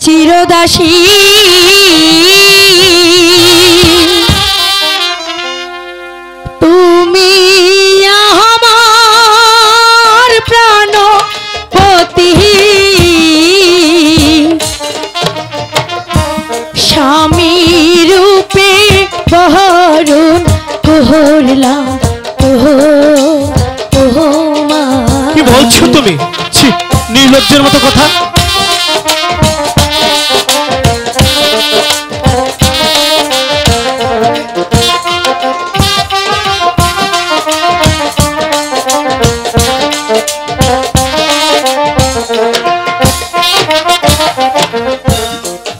চিরদাসী তুমি আমার প্রাণপতি স্বামী রূপে বহরণ করলাম। কি বলছো তুমি? নির্লজ্জের মতো কথা।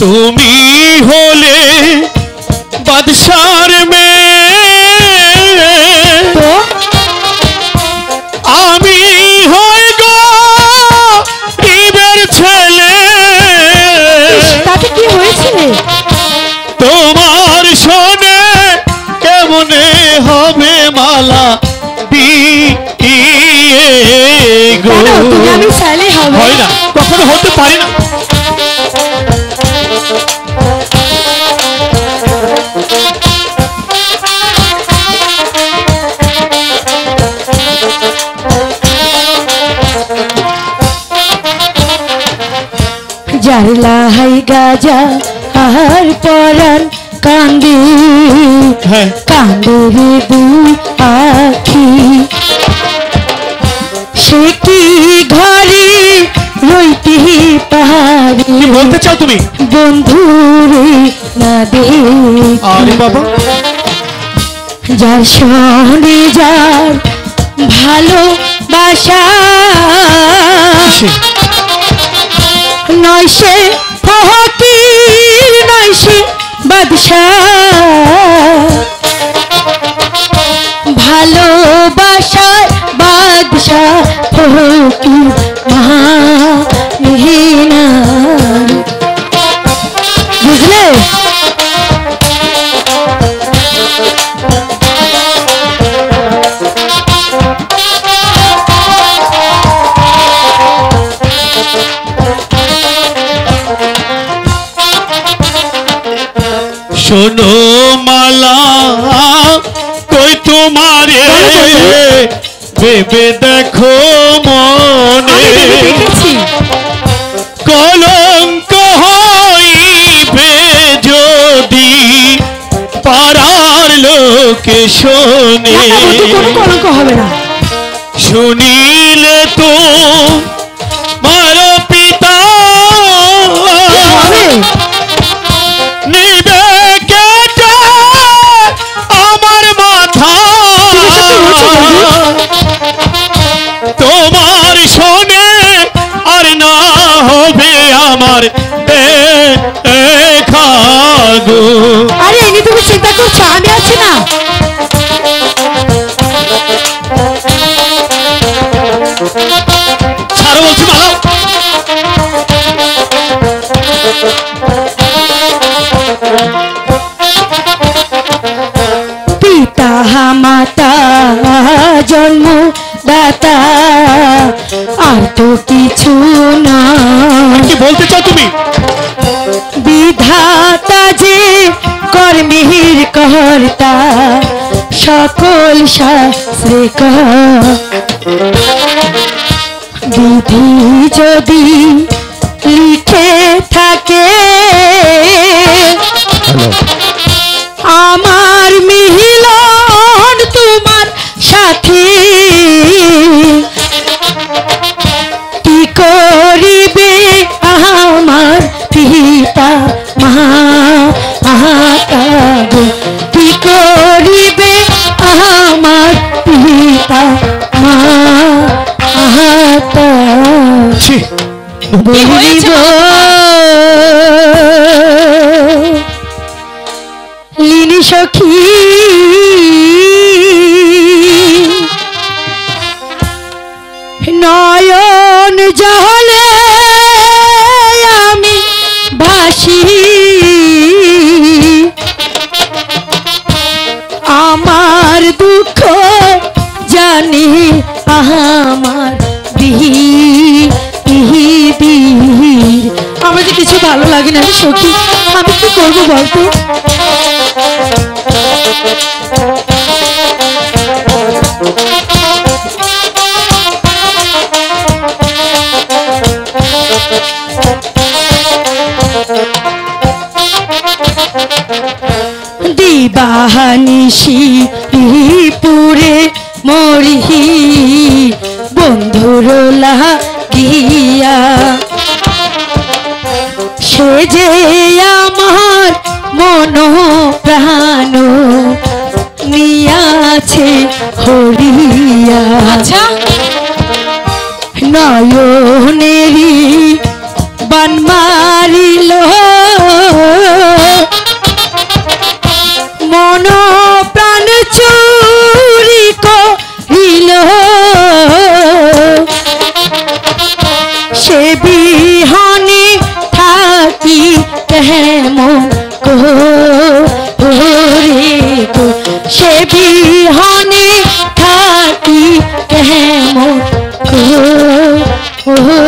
তুমি হলে বাদশার মেয়ে, আমি হই গরিবের ছেলে। তাতে কি হয়েছে? তোমার শোনে কেমনে হবে মালা বিয়ে গো। তুমি আমি চাইলে হয় না, কখনো হতে পারি না। যার লাই গাজা আর পরাণ কান্দি কান্দে রে দুই আখি, সে কি ঘরে রইতে পারি? বলতে চাও তুমি? বন্ধুরে না দেখি বাবা, যার সঙ্গে যার ভালোবাসা নয় সে ফকির নয় সে বাদশাহ, ভালোবাসার বাদশাহ ফকির মহিনা। বুঝলে? শোনো মালা কই তোমারে ভেবে দেখো মনে, কলঙ্ক হইবে যদি পাড়ার লোকে শোনে। কলঙ্ক হবে না। শুনিলে তো মার পিতা নিবে কেটে আমার মাথা। তোমার শোনে আর না হবে আমার দেখা গো। আরে এনে তুমি চিন্তা করছো, আমি আছি না। ছাড়ো বলছি মালাও। পিতা মাতা জন্মদাতা আর তো কিছু না। কি বলতে চাও তুমি? বিধাতা যে কর্মের কর্তা সকল শাস্ত্রে বিধি যদি লিখে থাকে আমার মিলন তোমার সাথে, কি করিবে আমার পিতা মাতা গো, কি করিবে আমার পিতা মাতা? বলিব লিনি সখী নয়ন জলে আমি ভাসি, আমার দুঃখ জানি আমার বিহির কিছু ভালো লাগে না রে সখী, আমি কি করবো বলতো? দিবানিশি পুরে মরি বন্ধুর লাগিয়া, সে যে আমার মন প্রাণ নিয়াছে হরিয়া। আচ্ছা, নয়নেরি বান মারিল মন প্রাণ চুরি করিল, সে বিহনে থাকি কেমন করে গো, সে বিহনে থাকি কেমন করে।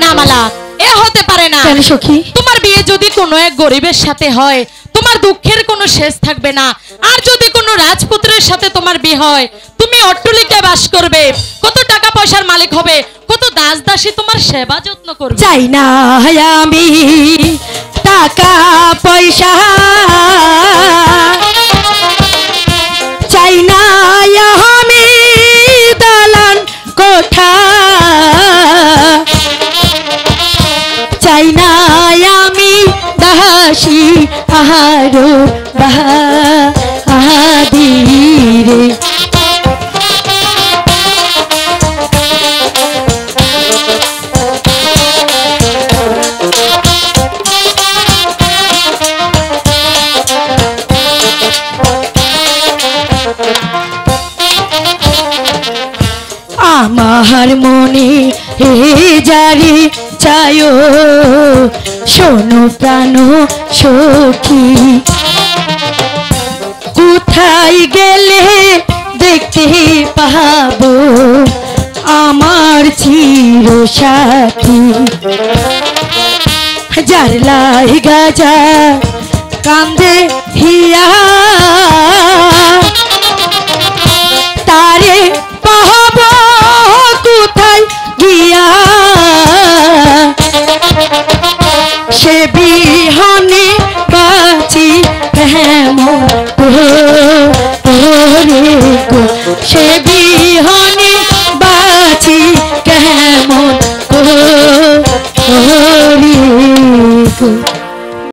না মালা, এ হতে পারে না। কেন সখী? তোমার বিয়ে যদি কোনো এক গরিবের সাথে হয়, তোমার দুঃখের কোনো শেষ থাকবে না। আর যদি কোনো রাজপুত্রের সাথে তোমার বিয়ে হয়, তুমি অট্টালিকায় বাস করবে, কত টাকা পয়সার মালিক হবে, কত দাস দাসী তোমার সেবা যত্ন করবে। চাই না আমি টাকা পয়সা, চাই না আমি দালান কোঠা, চাই না আমি দাসী আহারো বাহাদিরে। আমার মনে হে জারি চায়ো শোনো প্রাণ সখী, কোথায় গেলে দেখতে পাবো আমার চির সাথী, যার লাই গাজা কান্দে হিয়া